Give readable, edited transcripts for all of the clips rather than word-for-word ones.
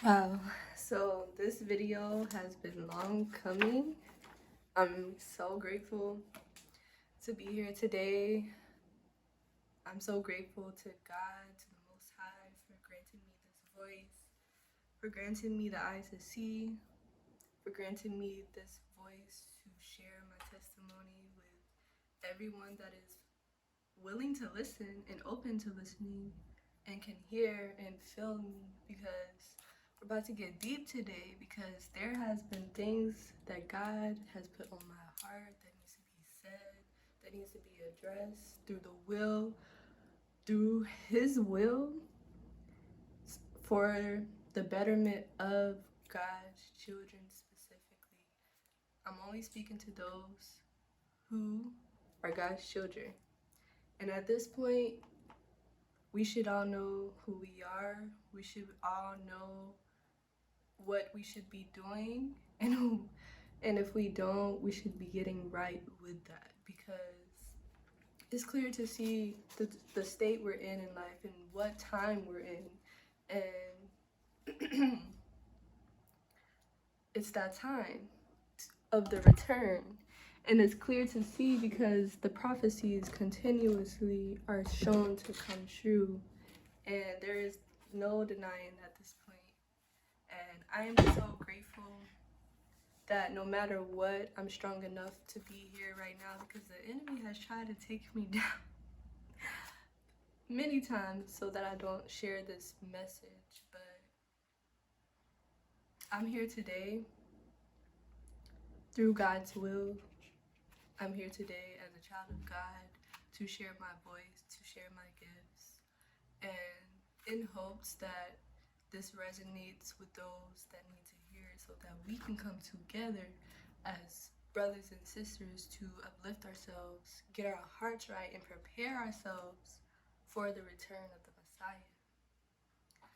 Wow, so this video has been long coming. I'm so grateful to be here today. I'm so grateful to God, to the Most High, for granting me this voice, for granting me the eyes to see, for granting me this voice to share my testimony with everyone that is willing to listen and open to listening and can hear and feel me, because we're about to get deep today, because there has been things that God has put on my heart that needs to be said, that needs to be addressed through his will, for the betterment of God's children specifically. I'm only speaking to those who are God's children. And at this point, we should all know who we are. We should all know what we should be doing, and if we don't, we should be getting right with that, because it's clear to see the state we're in life and what time we're in, and it's that time of the return. And it's clear to see because the prophecies continuously are shown to come true, and there is no denying at this point. And I am so grateful that no matter what, I'm strong enough to be here right now, because the enemy has tried to take me down many times so that I don't share this message. But I'm here today through God's will. I'm here today as a child of God to share my voice, to share my gifts, and in hopes that this resonates with those that need to hear it, so that we can come together as brothers and sisters to uplift ourselves, get our hearts right, and prepare ourselves for the return of the Messiah.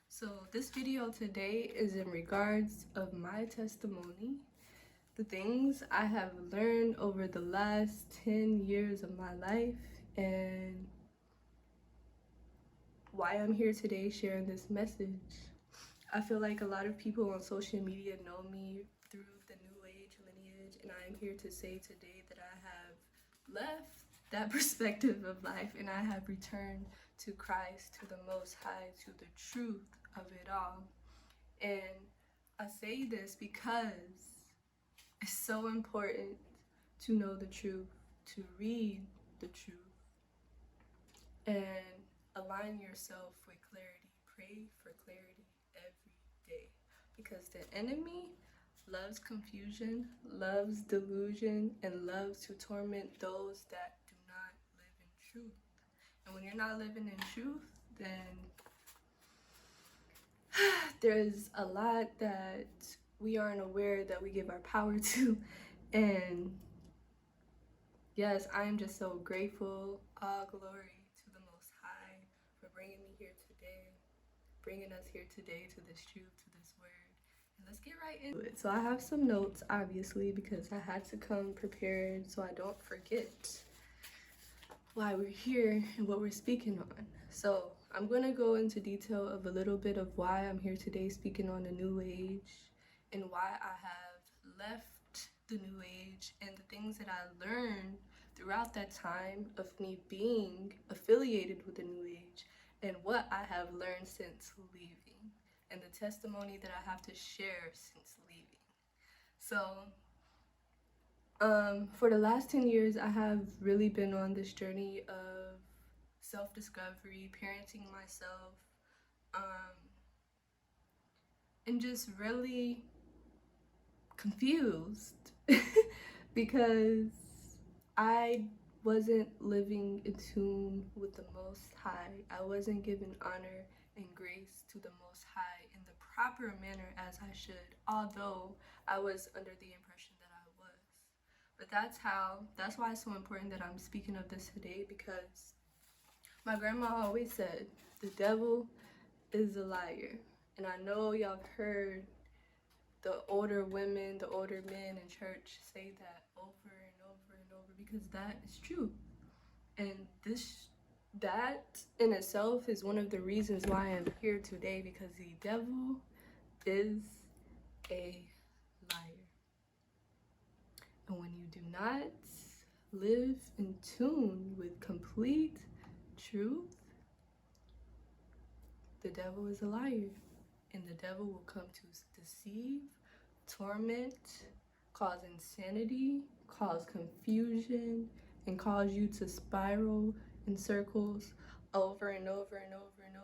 So this video today is in regards of my testimony, the things I have learned over the last 10 years of my life, and why I'm here today sharing this message. I feel like a lot of people on social media know me through the New Age lineage, and I am here to say today that I have left that perspective of life, and I have returned to Christ, to the Most High, to the truth of it all. And I say this because it's so important to know the truth, to read the truth, and align yourself with clarity. Pray for clarity every day, because the enemy loves confusion, loves delusion, and loves to torment those that do not live in truth. And when you're not living in truth, then there's a lot that we aren't aware that we give our power to. And yes, I'm just so grateful. All glory to the Most High for bringing me here today, bringing us here today to this truth, to this word. And let's get right into it. So I have some notes, obviously, because I had to come prepared so I don't forget why we're here and what we're speaking on. So I'm going to go into detail of a little bit of why I'm here today speaking on the New Age, and why I have left the New Age, and the things that I learned throughout that time of me being affiliated with the New Age, and what I have learned since leaving, and the testimony that I have to share since leaving. So for the last 10 years, I have really been on this journey of self-discovery, parenting myself, and just really confused because I wasn't living in tune with the Most High. I wasn't giving honor and grace to the Most High in the proper manner as I should, although I was under the impression that I was. But that's why it's so important that I'm speaking of this today, because my grandma always said, the devil is a liar. And I know y'all have heard the older women, the older men in church say that over and over and over, because that is true. And that in itself is one of the reasons why I'm here today, because the devil is a liar. And when you do not live in tune with complete truth, the devil is a liar. And the devil will come to deceive, torment, cause insanity, cause confusion, and cause you to spiral in circles over and over and over and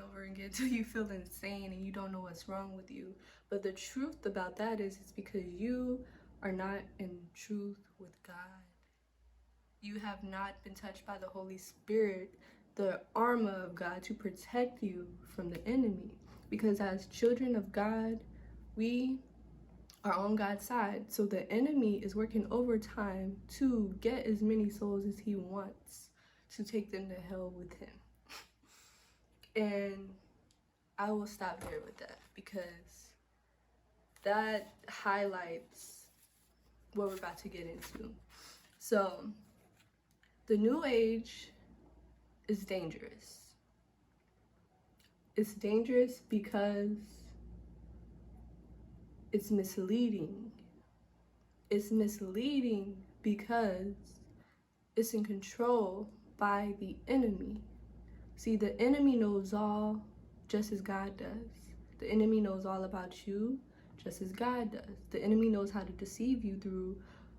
over again until you feel insane and you don't know what's wrong with you. But the truth about that is it's because you are not in truth with God. You have not been touched by the Holy Spirit, the armor of God to protect you from the enemy. Because as children of God, we are on God's side. So the enemy is working overtime to get as many souls as he wants to take them to hell with him. And I will stop there with that because that highlights what we're about to get into. So the new age is dangerous. It's dangerous because it's misleading. It's misleading because it's in control by the enemy. See, the enemy knows all just as God does. The enemy knows all about you just as God does. The enemy knows how to deceive you through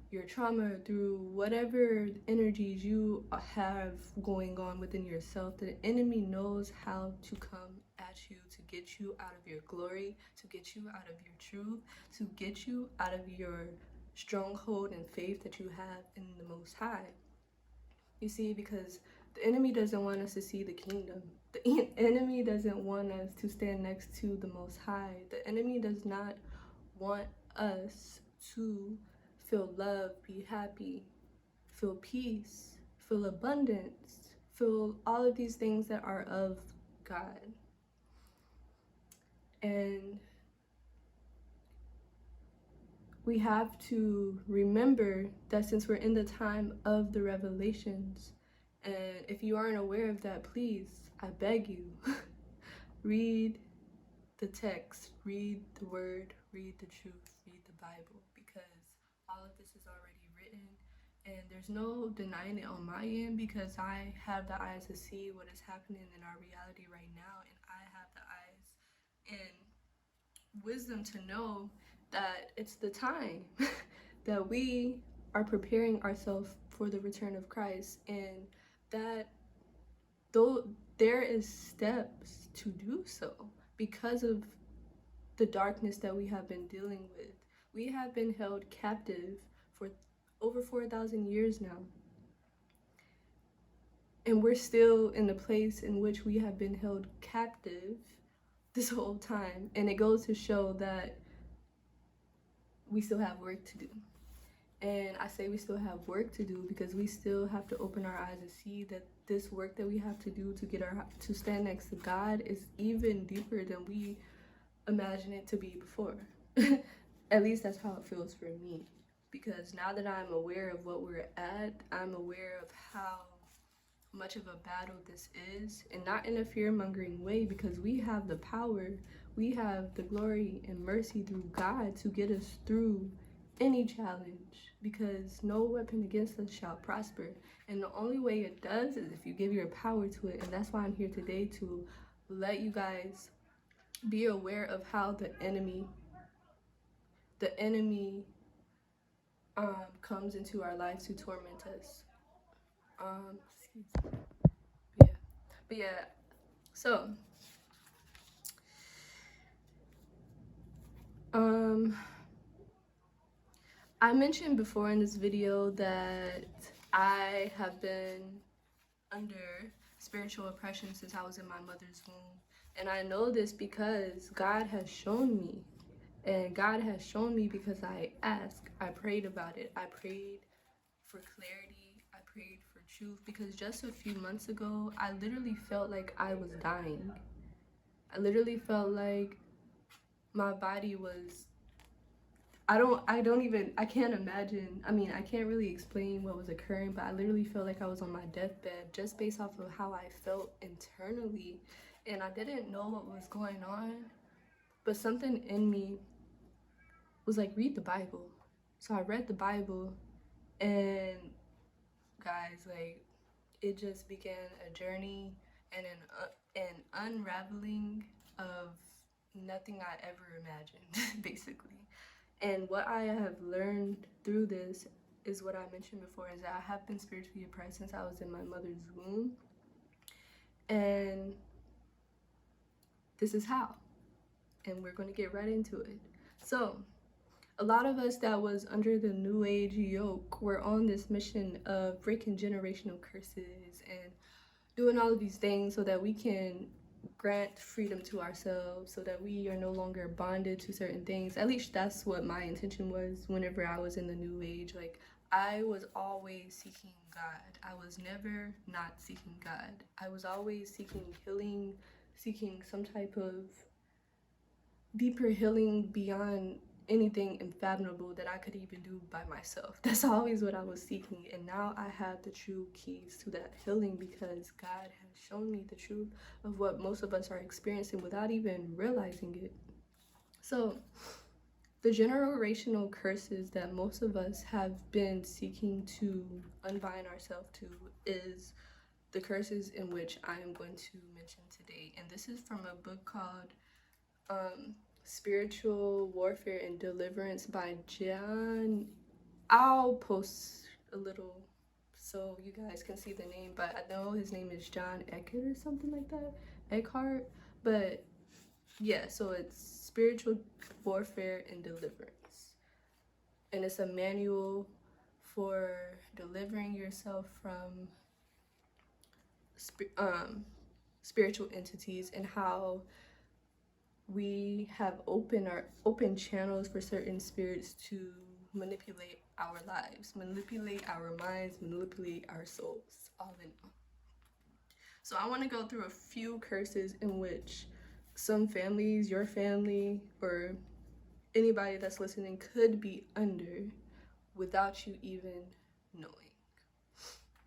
your trauma, through whatever energies you have going on within yourself. The enemy knows how to come at you to get you out of your glory, to get you out of your truth, to get you out of your stronghold and faith that you have in the Most High. You see, because the enemy doesn't want us to see the kingdom. The enemy doesn't want us to stand next to the Most High. The enemy does not want us to feel love, be happy, feel peace, feel abundance, feel all of these things that are of God. And we have to remember that since we're in the time of the revelations, and if you aren't aware of that, please, I beg you, read the text, read the word, read the truth, read the Bible, because all of this is already written, and there's no denying it on my end because I have the eyes to see what is happening in our reality right now, and I have the eyes and wisdom to know that it's the time that we are preparing ourselves for the return of Christ, and that though there is steps to do so because of the darkness that we have been dealing with. We have been held captive for over 4,000 years now. And we're still in the place in which we have been held captive this whole time. And it goes to show that we still have work to do. And I say we still have work to do because we still have to open our eyes and see that this work that we have to do to stand next to God is even deeper than we imagine it to be before. At least that's how it feels for me. Because now that I'm aware of what we're at, I'm aware of how much of a battle this is, and not in a fear-mongering way, because we have the power, we have the glory and mercy through God to get us through any challenge, because no weapon against us shall prosper. And the only way it does is if you give your power to it. And that's why I'm here today, to let you guys be aware of how the enemy comes into our lives to torment us. Excuse me. But yeah, so I mentioned before in this video that I have been under spiritual oppression since I was in my mother's womb. And I know this because God has shown me. And God has shown me because I asked, I prayed about it. I prayed for clarity. I prayed for truth. Because just a few months ago, I literally felt like I was dying. I literally felt like my body was, I can't imagine. I mean, I can't really explain what was occurring, but I literally felt like I was on my deathbed just based off of how I felt internally. And I didn't know what was going on But something in me was like, read the Bible. So I read the Bible, and guys, like, it just began a journey and an unraveling of nothing I ever imagined, basically. And what I have learned through this is what I mentioned before, is that I have been spiritually oppressed since I was in my mother's womb. And this is how. And we're going to get right into it. So, a lot of us that was under the New Age yoke were on this mission of breaking generational curses and doing all of these things so that we can grant freedom to ourselves, so that we are no longer bonded to certain things. At least that's what my intention was whenever I was in the New Age. Like, I was always seeking God. I was never not seeking God. I was always seeking healing, seeking some type of deeper healing beyond anything unfathomable that I could even do by myself. That's always what I was seeking. And now I have the true keys to that healing, because God has shown me the truth of what most of us are experiencing without even realizing it. So, the generational curses that most of us have been seeking to unbind ourselves to is the curses in which I am going to mention today. And this is from a book called Spiritual Warfare and Deliverance by John. I'll post a little so you guys can see the name, but I know his name is John Eckert or something like that, Eckhart. But yeah, so it's Spiritual Warfare and Deliverance, and it's a manual for delivering yourself from spiritual entities, and how we have open channels for certain spirits to manipulate our lives, manipulate our minds, manipulate our souls, all in all. So I want to go through a few curses in which some families, your family, or anybody that's listening could be under without you even knowing.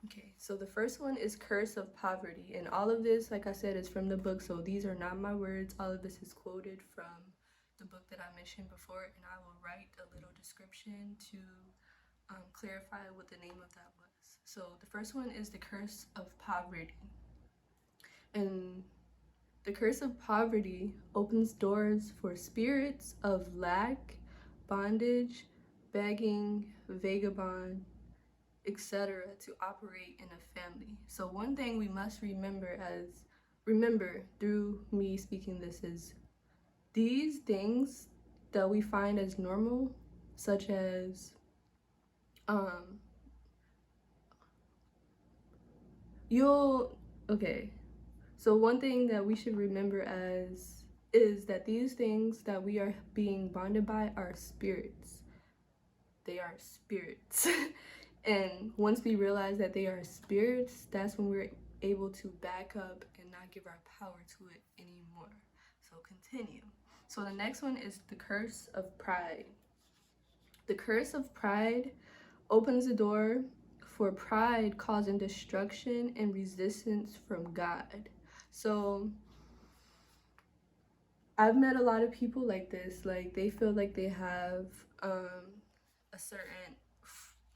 Okay, so the first one is curse of poverty. And all of this, like I said, is from the book. So these are not my words. All of this is quoted from the book that I mentioned before. And I will write a little description to clarify what the name of that was. So the first one is the curse of poverty. And the curse of poverty opens doors for spirits of lack, bondage, begging, vagabond, etc. to operate in a family. So one thing we must remember through me speaking this is these things that we find as normal, such as so one thing that we should remember is that these things that we are being bonded by are spirits. They are spirits. And once we realize that they are spirits, that's when we're able to back up and not give our power to it anymore. So continue. So the next one is the curse of pride. The curse of pride opens the door for pride causing destruction and resistance from God. So I've met a lot of people like this. Like, they feel like they have a certain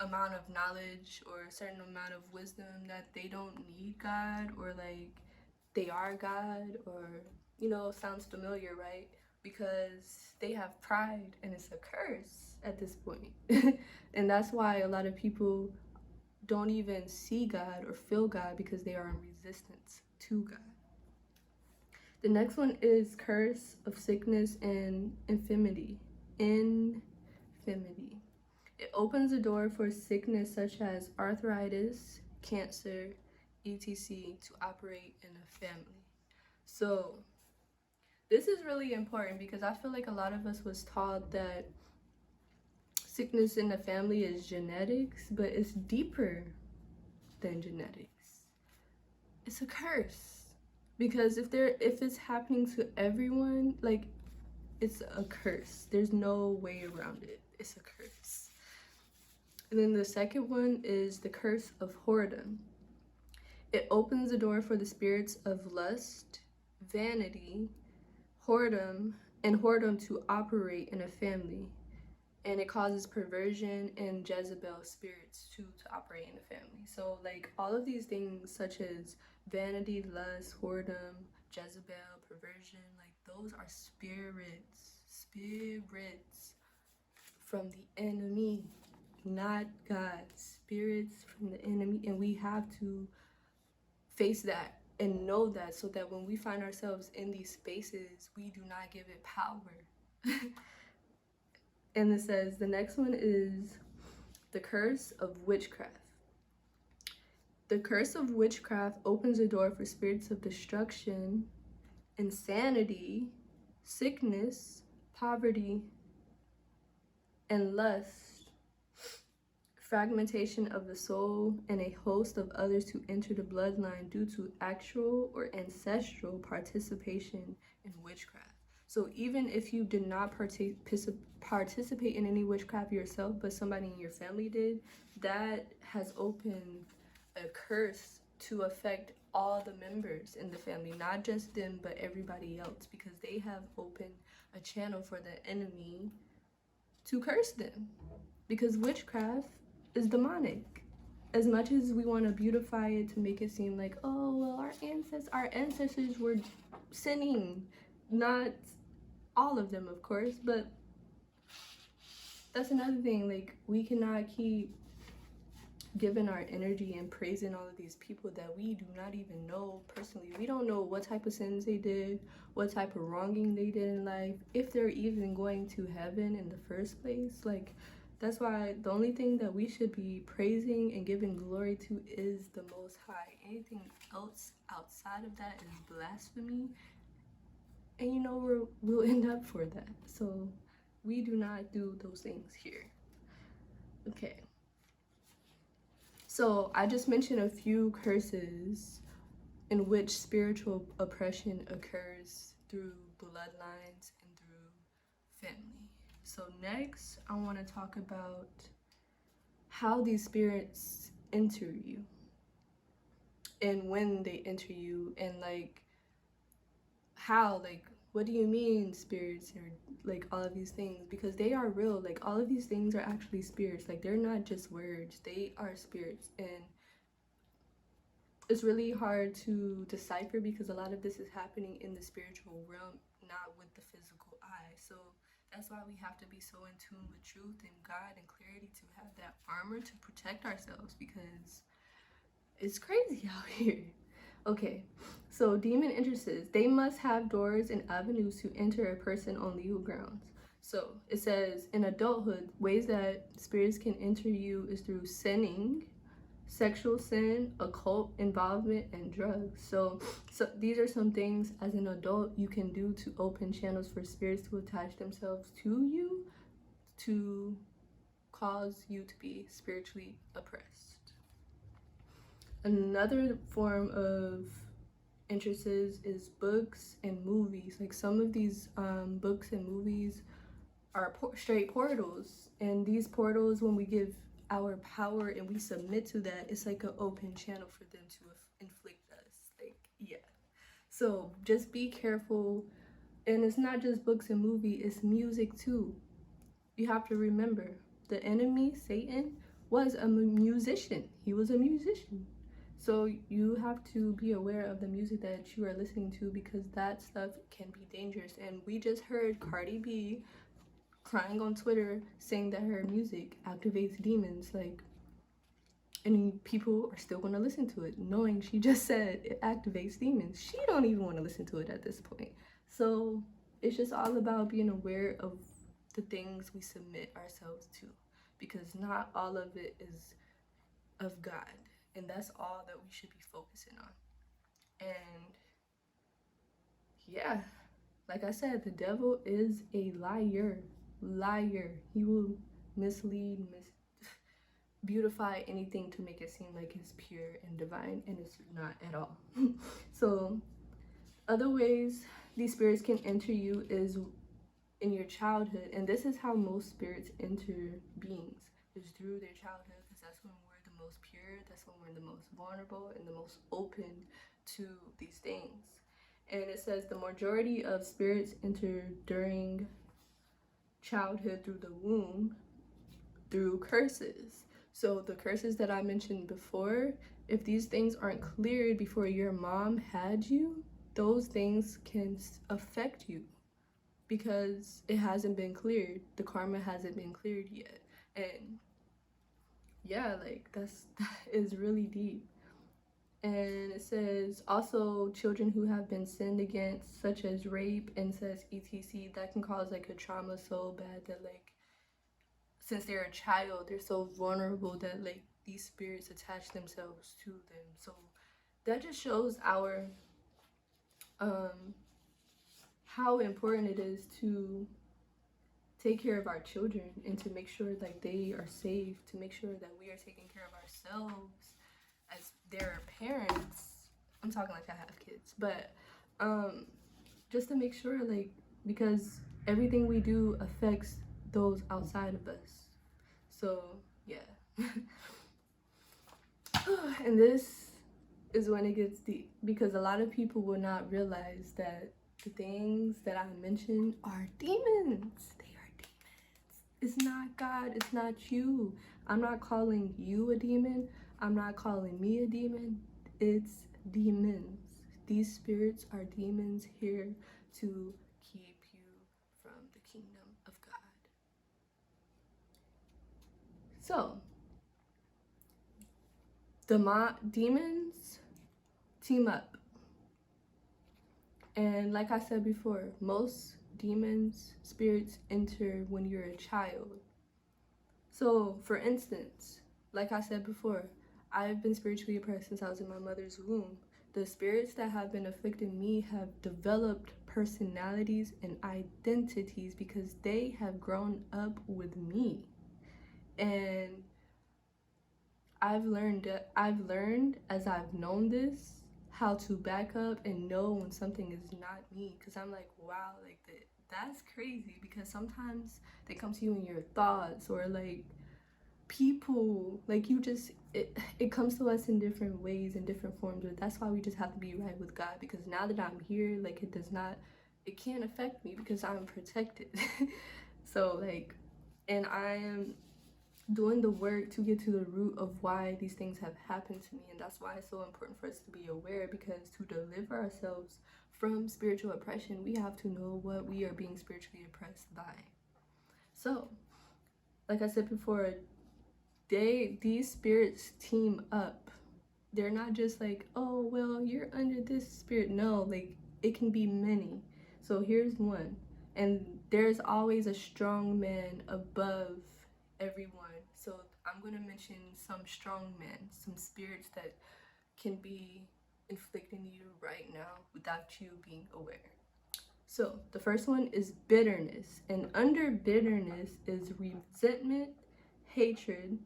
amount of knowledge or a certain amount of wisdom that they don't need God, or like they are God, or sounds familiar, right? Because they have pride, and it's a curse at this point. And that's why a lot of people don't even see God or feel God, because they are in resistance to God. The next one is curse of sickness and infirmity. Infirmity. It opens the door for sickness such as arthritis, cancer, etc. to operate in a family. So this is really important, because I feel like a lot of us was taught that sickness in the family is genetics, but it's deeper than genetics. It's a curse. Because if it's happening to everyone, like, it's a curse. There's no way around it. It's a curse. And then the second one is the curse of whoredom. It opens the door for the spirits of lust, vanity, whoredom, and whoredom to operate in a family. And it causes perversion and Jezebel spirits to operate in a family. So like all of these things such as vanity, lust, whoredom, Jezebel, perversion, like those are spirits from the enemy, not God. Spirits from the enemy, and we have to face that and know that, so that when we find ourselves in these spaces, we do not give it power. And it says the next one is the curse of witchcraft. The curse of witchcraft opens the door for spirits of destruction, insanity, sickness, poverty, and lust, fragmentation of the soul, and a host of others to enter the bloodline due to actual or ancestral participation in witchcraft. So even if you did not participate in any witchcraft yourself, but somebody in your family did, that has opened a curse to affect all the members in the family, not just them, but everybody else, because they have opened a channel for the enemy to curse them. Because witchcraft is demonic. As much as we want to beautify it to make it seem like, oh, well, our ancestors were sinning. Not all of them, of course, but that's another thing. Like, we cannot keep giving our energy and praising all of these people that we do not even know personally. We don't know what type of sins they did, what type of wronging they did in life, if they're even going to heaven in the first place. Like, that's why the only thing that we should be praising and giving glory to is the Most High. Anything else outside of that is blasphemy, and you know we'll end up for that. So we do not do those things here. Okay. So I just mentioned a few curses in which spiritual oppression occurs through bloodlines and through family. So next, I want to talk about how these spirits enter you and when they enter you, and like how, like, what do you mean spirits, or like all of these things, because they are real. Like, all of these things are actually spirits. Like, they're not just words, they are spirits. And it's really hard to decipher because a lot of this is happening in the spiritual realm, not with the physical eye. So that's why we have to be so in tune with truth and God and clarity, to have that armor to protect ourselves, because it's crazy out here. Okay, so demon entrances. They must have doors and avenues to enter a person on legal grounds. So it says in adulthood, ways that spirits can enter you is through sinning, sexual sin, occult involvement, and drugs. So these are some things as an adult you can do to open channels for spirits to attach themselves to you, to cause you to be spiritually oppressed. Another form of entrances is books and movies. Like, some of these books and movies are straight portals, and these portals, when we give our power and we submit to that, it's like an open channel for them to inflict us. Like, yeah. So just be careful. And it's not just books and movies, it's music too. You have to remember, the enemy, Satan, was a musician. He was a musician. So you have to be aware of the music that you are listening to, because that stuff can be dangerous. And we just heard Cardi B crying on Twitter saying that her music activates demons. Like, and people are still going to listen to it knowing she just said it activates demons. She don't even want to listen to it at this point. So it's just all about being aware of the things we submit ourselves to, because not all of it is of God, and that's all that we should be focusing on. And yeah, like I said, the devil is a liar. He will mislead, beautify anything to make it seem like it's pure and divine, and it's not at all. So other ways these spirits can enter you is in your childhood, and this is how most spirits enter beings, is through their childhood, because that's when we're the most pure, that's when we're the most vulnerable and the most open to these things. And it says the majority of spirits enter during childhood through the womb through curses. So the curses that I mentioned before, if these things aren't cleared before your mom had you, those things can affect you because it hasn't been cleared. The karma hasn't been cleared yet. And yeah, like that is really deep. And it says also children who have been sinned against, such as rape, incest, etc., that can cause like a trauma so bad that like since they're a child, they're so vulnerable that like these spirits attach themselves to them. So that just shows our how important it is to take care of our children and to make sure like they are safe, to make sure that we are taking care of ourselves as their parents. I'm talking like I have kids, but just to make sure like because everything we do affects those outside of us. So yeah. And this is when it gets deep because a lot of people will not realize that the things that I mentioned are demons. They are demons. It's not God, it's not you. I'm not calling you a demon. I'm not calling me a demon. It's demons. These spirits are demons here to keep you from the kingdom of God. So, demons team up. And like I said before, most demons, spirits enter when you're a child. So, for instance, like I said before, I've been spiritually oppressed since I was in my mother's womb. The spirits that have been afflicting me have developed personalities and identities because they have grown up with me. And I've learned as I've known this how to back up and know when something is not me, because I'm like, wow, like that's crazy, because sometimes they come to you in your thoughts or like people, like you just it comes to us in different ways, in different forms, but that's why we just have to be right with God, because now that I'm here, like it can't affect me because I'm protected. So like, and I am doing the work to get to the root of why these things have happened to me. And that's why it's so important for us to be aware, because to deliver ourselves from spiritual oppression, we have to know what we are being spiritually oppressed by. So like I said before, these spirits team up. They're not just like, oh well, you're under this spirit. No, like it can be many. So here's one, and there's always a strong man above everyone. So I'm going to mention some strong men, some spirits that can be inflicting you right now without you being aware. So the first one is bitterness, and under bitterness is resentment, hatred,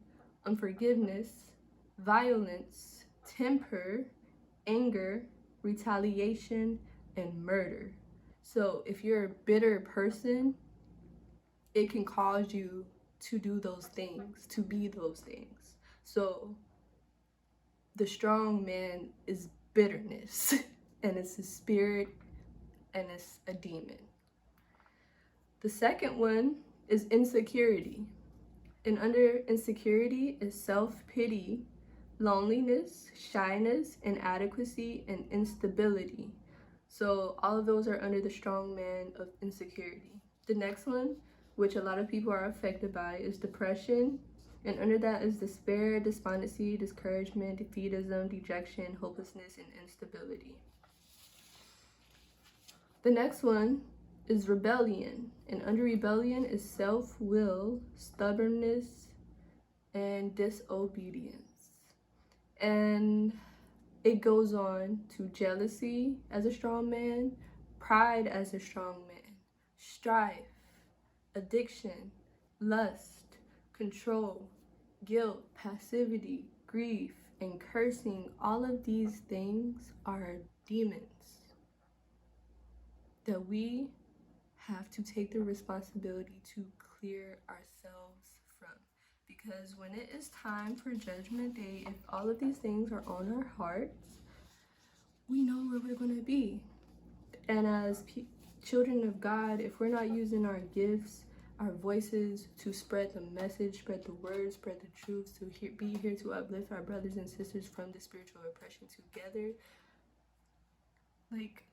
unforgiveness, violence, temper, anger, retaliation, and murder. So if you're a bitter person, it can cause you to do those things, to be those things. So the strong man is bitterness, and it's a spirit, and it's a demon. The second one is insecurity. And under insecurity is self-pity, loneliness, shyness, inadequacy, and instability. So all of those are under the strong man of insecurity. The next one, which a lot of people are affected by, is depression. And under that is despair, despondency, discouragement, defeatism, dejection, hopelessness, and instability. The next one is rebellion. And under rebellion is self-will, stubbornness, and disobedience. And it goes on to jealousy as a strong man, pride as a strong man, strife, addiction, lust, control, guilt, passivity, grief, and cursing. All of these things are demons that we have to take the responsibility to clear ourselves from. Because when it is time for Judgment Day, if all of these things are on our hearts, we know where we're going to be. And as children of God, if we're not using our gifts, our voices to spread the message, spread the word, spread the truth, to be here to uplift our brothers and sisters from the spiritual oppression together, like,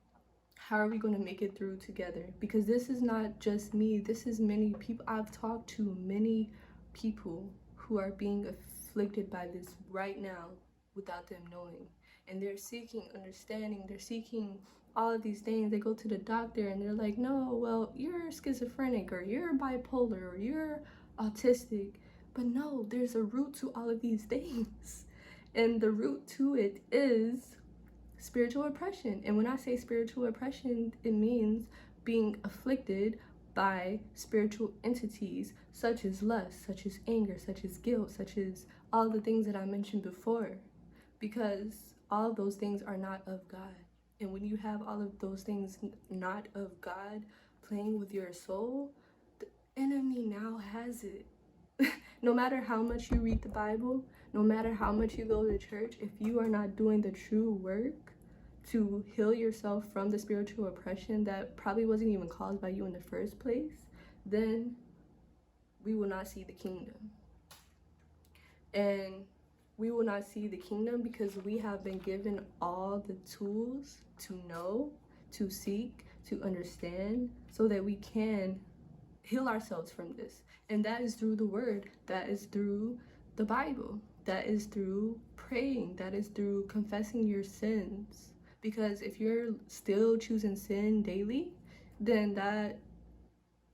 how are we going to make it through together? Because this is not just me, this is many people. I've talked to many people who are being afflicted by this right now without them knowing. And they're seeking understanding, they're seeking all of these things. They go to the doctor and they're like, no, well, you're schizophrenic, or you're bipolar, or you're autistic. But no, there's a root to all of these things. And the root to it is spiritual oppression. And when I say spiritual oppression, it means being afflicted by spiritual entities such as lust, such as anger, such as guilt, such as all the things that I mentioned before. Because all of those things are not of God. And when you have all of those things not of God playing with your soul, the enemy now has it. No matter how much you read the Bible, no matter how much you go to church, if you are not doing the true work to heal yourself from the spiritual oppression that probably wasn't even caused by you in the first place, then we will not see the kingdom. And we will not see the kingdom because we have been given all the tools to know, to seek, to understand, so that we can heal ourselves from this. And that is through the word, that is through the Bible, that is through praying, that is through confessing your sins. Because if you're still choosing sin daily, then that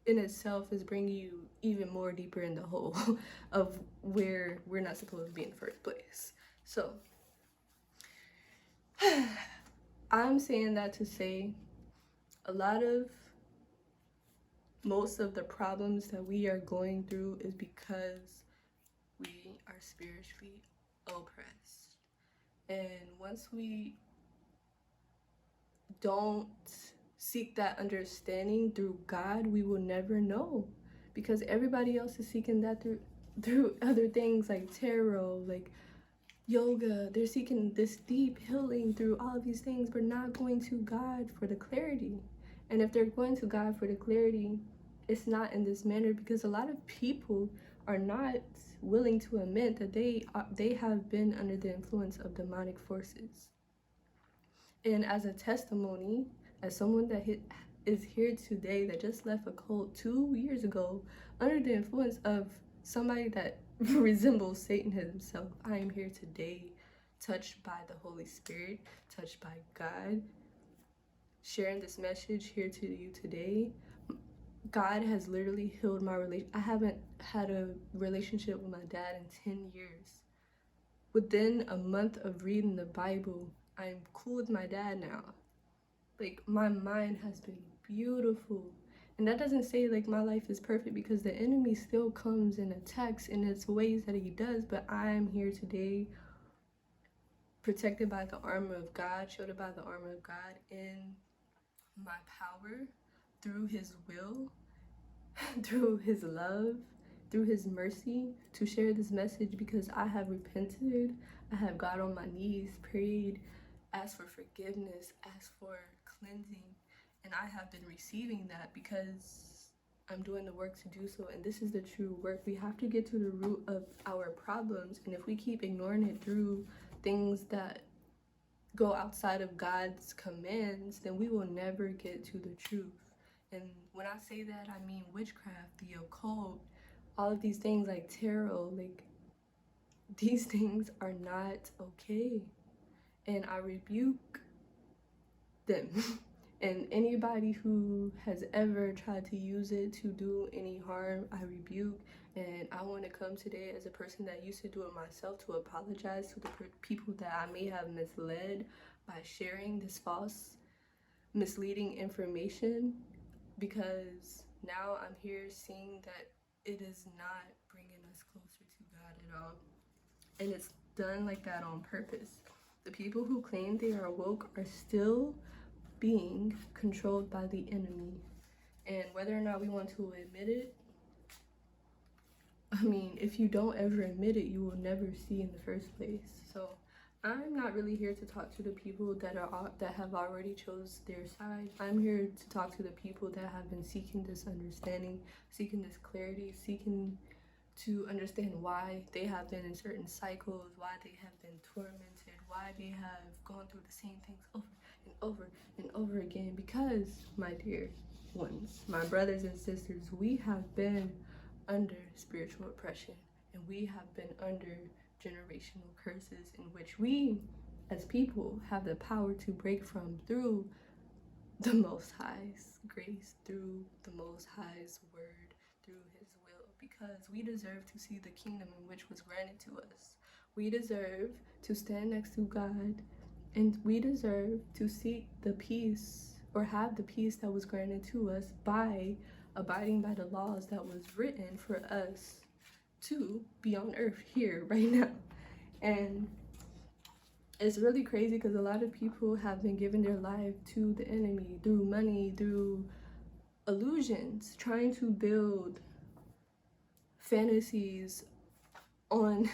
in itself is bringing you even more deeper in the hole of where we're not supposed to be in the first place. So I'm saying that to say most of the problems that we are going through is because we are spiritually oppressed. And once we don't seek that understanding through God, we will never know, because everybody else is seeking that through other things like tarot, like yoga. They're seeking this deep healing through all of these things, but not going to God for the clarity. And if they're going to God for the clarity, it's not in this manner, because a lot of people are not willing to admit that they have been under the influence of demonic forces. And as a testimony, as someone that is here today that just left a cult 2 years ago under the influence of somebody that resembles Satan himself, I am here today, touched by the Holy Spirit, touched by God, sharing this message here to you today. God has literally healed my relationship. I haven't had a relationship with my dad in 10 years. Within a month of reading the Bible, I'm cool with my dad now. Like, my mind has been beautiful. And that doesn't say like my life is perfect, because the enemy still comes and attacks in its ways that he does, but I am here today protected by the armor of God, shielded by the armor of God, in my power, through his will, through his love, through his mercy, to share this message, because I have repented, I have got on my knees, prayed, asked for forgiveness, asked for cleansing, and I have been receiving that because I'm doing the work to do so. And this is the true work. We have to get to the root of our problems, and if we keep ignoring it through things that go outside of God's commands, then we will never get to the truth. And when I say that, I mean witchcraft, the occult, all of these things like tarot. Like, these things are not okay, and I rebuke them. And anybody who has ever tried to use it to do any harm, I rebuke. And I want to come today as a person that used to do it myself to apologize to the people that I may have misled by sharing this false, misleading information, because now I'm here seeing that it is not bringing us closer to God at all. And it's done like that on purpose. The people who claim they are woke are still being controlled by the enemy. And whether or not we want to admit it, I mean, if you don't ever admit it, you will never see in the first place. So I'm not really here to talk to the people that have already chose their side. I'm here to talk to the people that have been seeking this understanding, seeking this clarity, seeking to understand why they have been in certain cycles, why they have been tormented, why they have gone through the same things over and over and over again. Because, my dear ones, my brothers and sisters, we have been under spiritual oppression and we have been under generational curses in which we as people have the power to break from through the Most High's grace, through the Most High's word, through his will, because we deserve to see the kingdom in which was granted to us. We deserve to stand next to God, and we deserve to seek the peace or have the peace that was granted to us by abiding by the laws that was written for us to be on earth here right now. And it's really crazy because a lot of people have been giving their life to the enemy through money, through illusions, trying to build fantasies on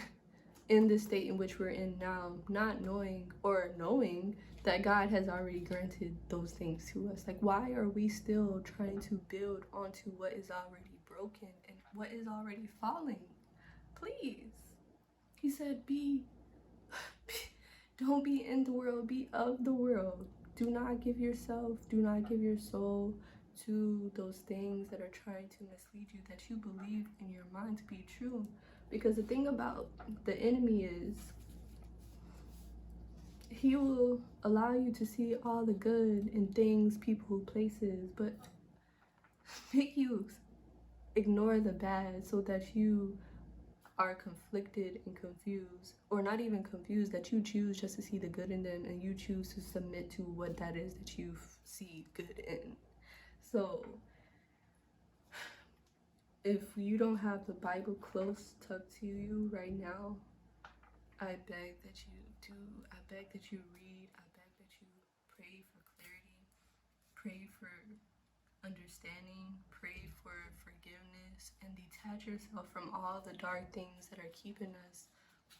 in the state in which we're in now, not knowing or knowing that God has already granted those things to us. Like, why are we still trying to build onto what is already broken and what is already falling? Please. He said, don't be in the world, be of the world. Do not give your soul to those things that are trying to mislead you, that you believe in your mind to be true. Because the thing about the enemy is he will allow you to see all the good in things, people, places, but make you ignore the bad so that you are conflicted and confused, or not even confused, that you choose just to see the good in them and you choose to submit to what that is that you see good in. So if you don't have the Bible close tucked to you right now, I beg that you do. I beg that you read. I beg that you pray for clarity, pray for understanding, pray for forgiveness, and detach yourself from all the dark things that are keeping us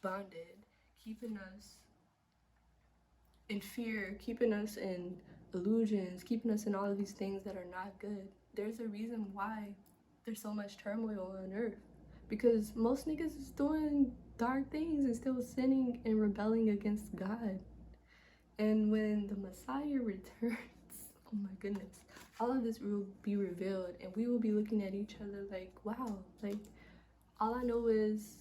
bonded, keeping us in fear, keeping us in illusions, keeping us in all of these things that are not good. There's a reason why there's so much turmoil on earth, because most niggas is doing dark things and still sinning and rebelling against God. And when the Messiah returns, oh my goodness, all of this will be revealed and we will be looking at each other like, wow, like, all I know is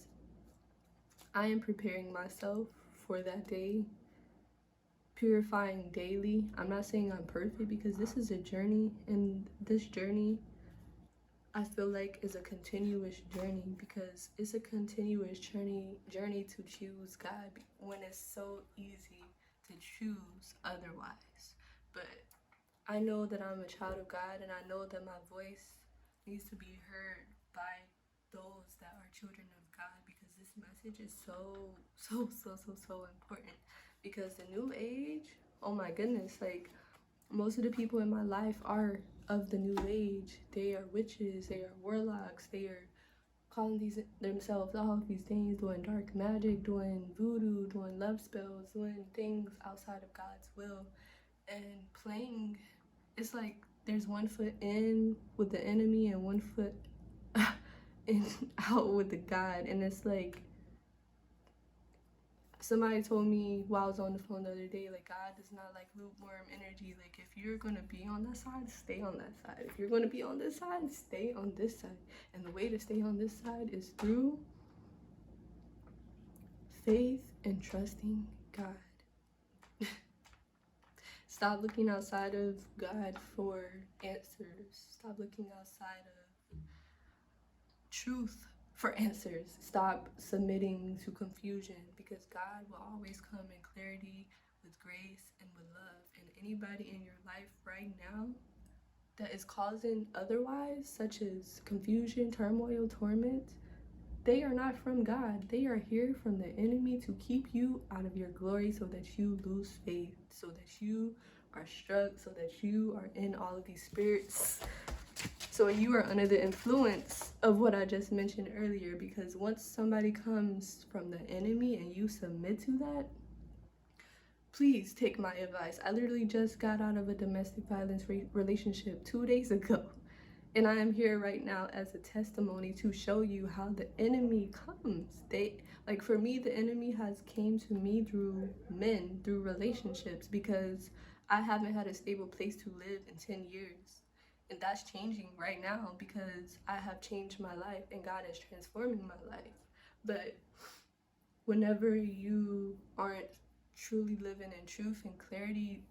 I am preparing myself for that day, purifying daily. I'm not saying I'm perfect because this is a journey, and this journey I feel like is a continuous journey, because it's a continuous journey to choose God when it's so easy to choose otherwise. But I know that I'm a child of God, and I know that my voice needs to be heard by those that are children of God, because this message is so important. Because the new age, oh my goodness, like, most of the people in my life are of the new age. They are witches, they are warlocks, they are calling themselves all of these things, doing dark magic, doing voodoo, doing love spells, doing things outside of God's will, and playing. It's like there's one foot in with the enemy and one foot in out with the God. And it's like, somebody told me while I was on the phone the other day, like, God does not like lukewarm energy. Like, if you're gonna be on that side, stay on that side. If you're gonna be on this side, stay on this side. And the way to stay on this side is through faith and trusting God. Stop looking outside of God for answers. Stop looking outside of truth for answers. Stop submitting to confusion, because God will always come in clarity, with grace, and with love. And anybody in your life right now that is causing otherwise, such as confusion, turmoil, torment, they are not from God. They are here from the enemy to keep you out of your glory, so that you lose faith, so that you are struck, so that you are in all of these spirits. So you are under the influence of what I just mentioned earlier, because once somebody comes from the enemy and you submit to that, please take my advice. I literally just got out of a domestic violence relationship 2 days ago. And I am here right now as a testimony to show you how the enemy comes. Like for me, the enemy has came to me through men, through relationships, because I haven't had a stable place to live in 10 years. And that's changing right now because I have changed my life and God is transforming my life. But whenever you aren't truly living in truth and clarity,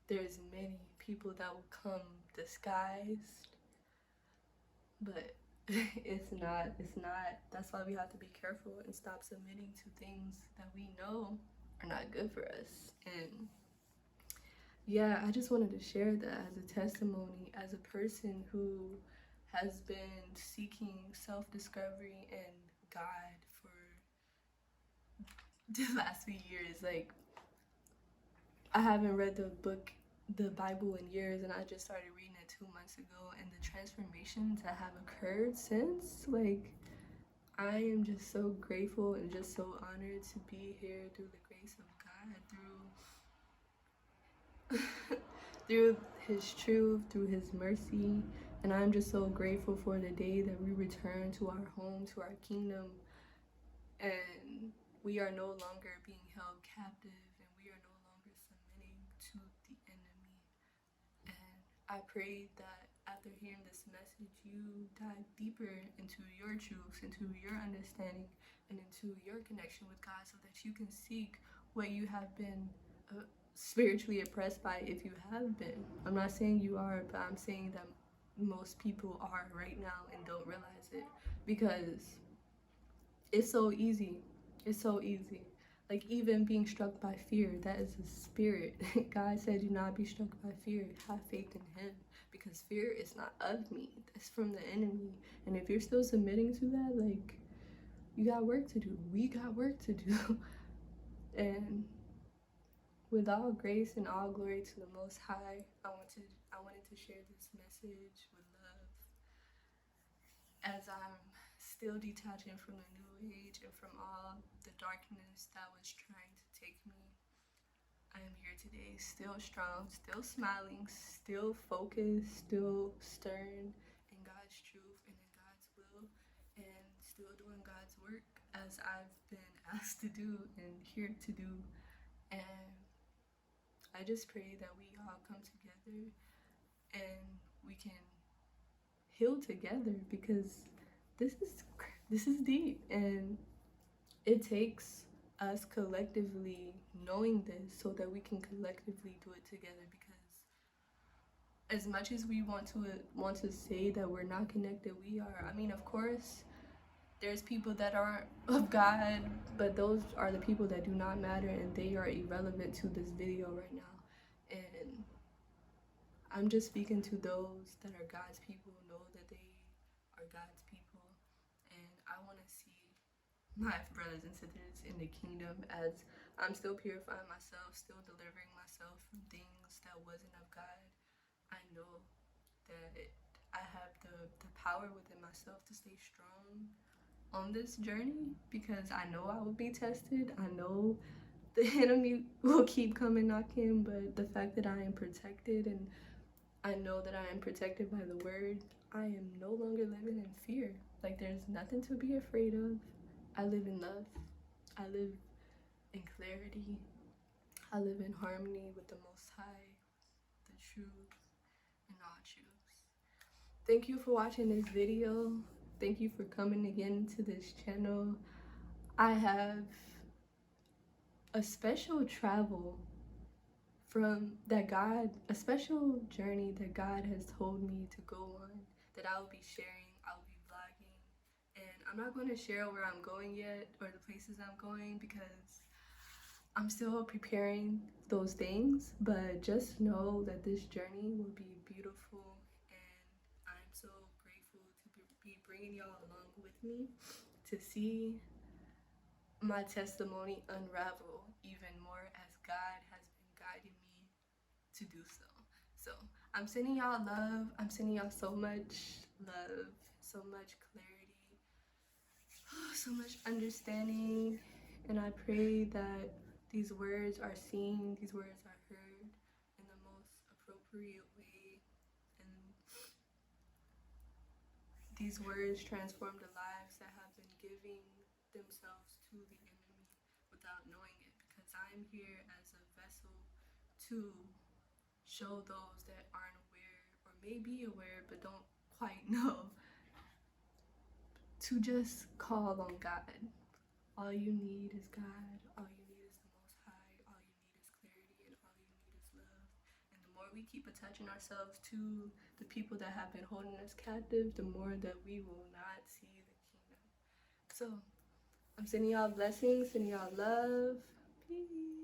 there's many people that will come disguised, but it's not that's why we have to be careful and stop submitting to things that we know are not good for us. And yeah, I just wanted to share that as a testimony, as a person who has been seeking self-discovery and God for the last few years. Like, I haven't read the Bible in years, and I just started reading it 2 months ago, and the transformations that have occurred since, like, I am just so grateful and just so honored to be here through the grace of God, through His truth, through His mercy, and I'm just so grateful for the day that we return to our home, to our kingdom, and we are no longer being held captive, and we are no longer submitting to the enemy. And I pray that after hearing this message, you dive deeper into your truths, into your understanding, and into your connection with God so that you can seek what you have been spiritually oppressed by if you have been. I'm not saying you are, but I'm saying that most people are right now and don't realize it because it's so easy. It's so easy. Like even being struck by fear, that is a spirit. God said, do not be struck by fear. Have faith in Him. Because fear is not of me. That's from the enemy. And if you're still submitting to that, like, you got work to do. We got work to do. And with all grace and all glory to the Most High, I wanted to share this message with love as I'm still detaching from the new age and from all the darkness that was trying to take me. I am here today, still strong, still smiling, still focused, still stern in God's truth and in God's will, and still doing God's work as I've been asked to do and here to do. And I just pray that we all come together and we can heal together because this is deep, and it takes us collectively knowing this so that we can collectively do it together. Because as much as we want to say that we're not connected, we are. I mean, of course there's people that aren't of God, but those are the people that do not matter, and they are irrelevant to this video right now. And I'm just speaking to those that are God's people, know that they are God's people, and I want to see my brothers and sisters in the kingdom as I'm still purifying myself, still delivering myself from things that wasn't of God. I know that I have the power within myself to stay strong on this journey because I know I will be tested. I know the enemy will keep coming knocking, but the fact that I am protected and I know that I am protected by the word, I am no longer living in fear. Like, there's nothing to be afraid of. I live in love. I live in clarity. I live in harmony with the Most High, the truth, and all truths. Thank you for watching this video. Thank you for coming again to this channel. I have a special travel a special journey that God has told me to go on, that I will be sharing, I'll be vlogging. And I'm not going to share where I'm going yet or the places I'm going because I'm still preparing those things, but just know that this journey will be beautiful, and I'm so grateful to be bringing y'all along with me to see my testimony unravel even more as God has been guiding me to do so. So I'm sending y'all love. I'm sending y'all so much love, so much clarity, so much understanding, and I pray that these words are seen, these words are heard in the most appropriate way, and these words transform the lives that have been giving themselves to the enemy without knowing it, because I'm here as a vessel to show those that aren't aware or may be aware but don't quite know to just call on God. All you need is God. All you need is the Most High. All you need is clarity, and all you need is love. And the more we keep attaching ourselves to the people that have been holding us captive, the more that we will not see the kingdom. So I'm sending y'all blessings, sending y'all love. Peace.